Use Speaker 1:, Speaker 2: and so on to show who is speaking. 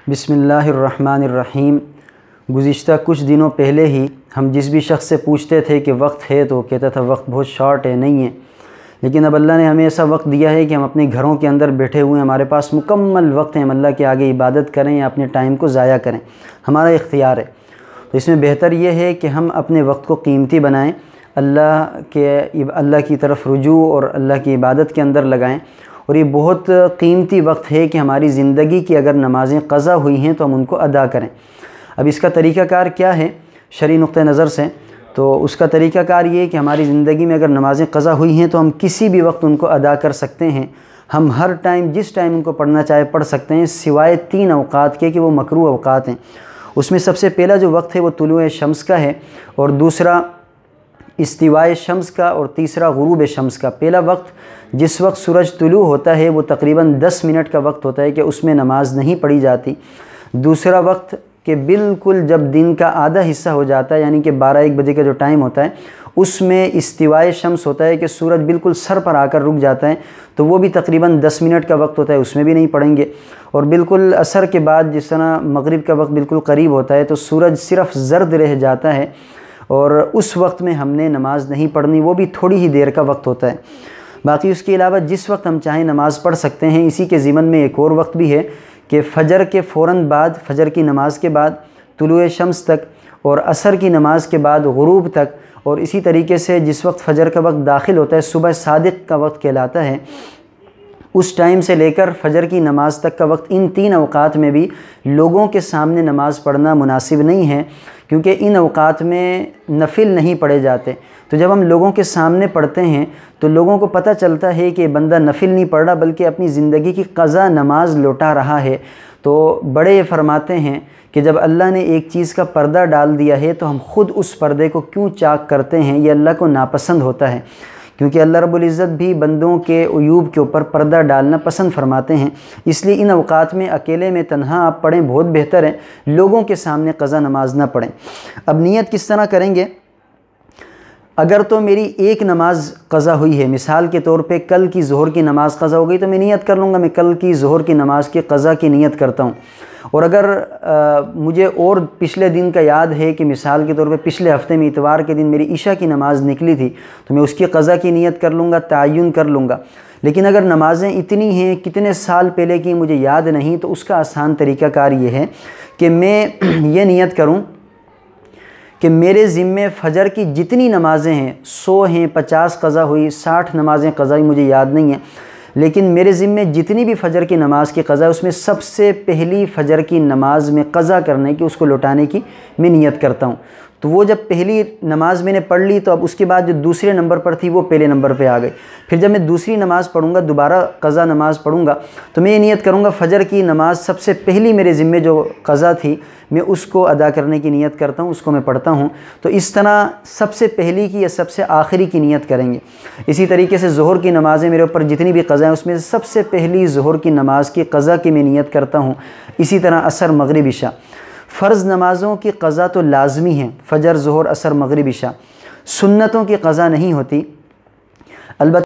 Speaker 1: بسم اللہ الرحمن الرحیم۔ گزشتہ کچھ دنوں پہلے ہی ہم جس بھی شخص سے پوچھتے تھے کہ وقت ہے تو کہتا تھا وقت بہت شارٹ ہے، نہیں ہے، لیکن اب اللہ نے ہمیں ایسا وقت دیا ہے کہ ہم اپنے گھروں کے اندر بیٹھے ہوئے ہیں، ہمارے پاس مکمل وقت ہے، ہم اللہ کے آگے عبادت کریں یا اپنے ٹائم کو ضائع کریں، ہمارا اختیار ہے۔ تو اس میں بہتر یہ ہے کہ ہم اپنے وقت کو قیمتی بنائیں، اللہ کی طرف رجوع اور اللہ کی عبادت کے اندر لگائیں، اور یہ بہت قیمتی وقت ہے کہ ہماری زندگی کی اگر نمازیں قضا ہوئی ہیں تو ہم ان کو ادا کریں۔ اب اس کا طریقہ کار کیا ہے شرعی نقطہ نظر سے؟ تو اس کا طریقہ کار یہ ہے کہ ہماری زندگی میں اگر نمازیں قضا ہوئی ہیں تو ہم کسی بھی وقت ان کو ادا کر سکتے ہیں، ہم ہر ٹائم جس ٹائم ان کو پڑھنا چاہے پڑھ سکتے ہیں، سوائے 3 اوقات کے کہ وہ مکروہ اوقات ہیں۔ اس میں سب سے پہلا جو وقت ہے وہ طلوع شمس کا ہے، اور دوسرا استوائے شمس کا، اور تیسرا غروب شمس کا۔ پہلا وقت جس وقت سورج طلوع ہوتا ہے وہ تقریباً 10 منٹ کا وقت ہوتا ہے کہ اس میں نماز نہیں پڑھی جاتی۔ دوسرا وقت کہ بالکل جب دن کا آدھا حصہ ہو جاتا ہے، یعنی کہ 12-1 بجے کا جو ٹائم ہوتا ہے، اس میں استوائے شمس ہوتا ہے کہ سورج بالکل سر پر آ کر رک جاتا ہے، تو وہ بھی تقریباً 10 منٹ کا وقت ہوتا ہے، اس میں بھی نہیں پڑھیں گے۔ اور بالکل عصر کے بعد جس طرح مغرب کا وقت بالکل قریب ہوتا ہے تو سورج صرف زرد رہ جاتا ہے، اور اس وقت میں ہم نے نماز نہیں پڑھنی، وہ بھی تھوڑی ہی دیر کا وقت ہوتا ہے۔ باقی اس کے علاوہ جس وقت ہم چاہیں نماز پڑھ سکتے ہیں۔ اسی کے ضمن میں ایک اور وقت بھی ہے کہ فجر کے فوراً بعد، فجر کی نماز کے بعد طلوع شمس تک، اور عصر کی نماز کے بعد غروب تک، اور اسی طریقے سے جس وقت فجر کا وقت داخل ہوتا ہے، صبح صادق کا وقت کہلاتا ہے، اس ٹائم سے لے کر فجر کی نماز تک کا وقت، ان 3 اوقات میں بھی لوگوں کے سامنے نماز پڑھنا مناسب نہیں ہے، کیونکہ ان اوقات میں نفل نہیں پڑھے جاتے۔ تو جب ہم لوگوں کے سامنے پڑھتے ہیں تو لوگوں کو پتہ چلتا ہے کہ بندہ نفل نہیں پڑھ رہا بلکہ اپنی زندگی کی قضا نماز لوٹا رہا ہے۔ تو بڑے یہ فرماتے ہیں کہ جب اللہ نے ایک چیز کا پردہ ڈال دیا ہے تو ہم خود اس پردے کو کیوں چاک کرتے ہیں؟ یہ اللہ کو ناپسند ہوتا ہے، کیونکہ اللہ رب العزت بھی بندوں کے عیوب کے اوپر پردہ ڈالنا پسند فرماتے ہیں۔ اس لیے ان اوقات میں اکیلے میں تنہا آپ پڑھیں، بہت بہتر ہے، لوگوں کے سامنے قضا نماز نہ پڑھیں۔ اب نیت کس طرح کریں گے؟ اگر تو میری ایک نماز قضا ہوئی ہے، مثال کے طور پہ کل کی ظہر کی نماز قضا ہو گئی، تو میں نیت کر لوں گا میں کل کی ظہر کی نماز کی قضا کی نیت کرتا ہوں۔ اور اگر مجھے اور پچھلے دن کا یاد ہے کہ مثال کے طور پہ پچھلے ہفتے میں اتوار کے دن میری عشاء کی نماز نکلی تھی، تو میں اس کی قضا کی نیت کر لوں گا، تعین کر لوں گا۔ لیکن اگر نمازیں اتنی ہیں کتنے سال پہلے کی مجھے یاد نہیں، تو اس کا آسان طریقہ کار یہ ہے کہ میں یہ نیت کروں کہ میرے ذمے فجر کی جتنی نمازیں ہیں، 100 ہیں، 50 قضا ہوئی، 60 نمازیں قضا ہوئی، مجھے یاد نہیں ہیں، لیکن میرے ذمے جتنی بھی فجر کی نماز کی قضا ہے، اس میں سب سے پہلی فجر کی نماز میں قضا کرنے کی، اس کو لوٹانے کی میں نیت کرتا ہوں۔ تو وہ جب پہلی نماز میں نے پڑھ لی تو اب اس کے بعد جو دوسرے نمبر پر تھی وہ پہلے نمبر پہ آ گئی۔ پھر جب میں دوسری نماز پڑھوں گا، دوبارہ قضا نماز پڑھوں گا، تو میں یہ نیت کروں گا فجر کی نماز سب سے پہلی میرے ذمے جو قضا تھی میں اس کو ادا کرنے کی نیت کرتا ہوں، اس کو میں پڑھتا ہوں۔ تو اس طرح سب سے پہلی کی یا سب سے آخری کی نیت کریں گے۔ اسی طریقے سے ظہر کی نمازیں میرے اوپر جتنی بھی قضا ہیں، اس میں سب سے پہلی ظہر کی نماز کی قضا کی میں نیت کرتا ہوں۔ اسی طرح عصر، مغرب، عشاء۔ فرض نمازوں کی قضا تو لازمی ہیں، فجر، ظہر، عصر، مغرب، عشاء۔ سنتوں کی قضا نہیں ہوتی، البتہ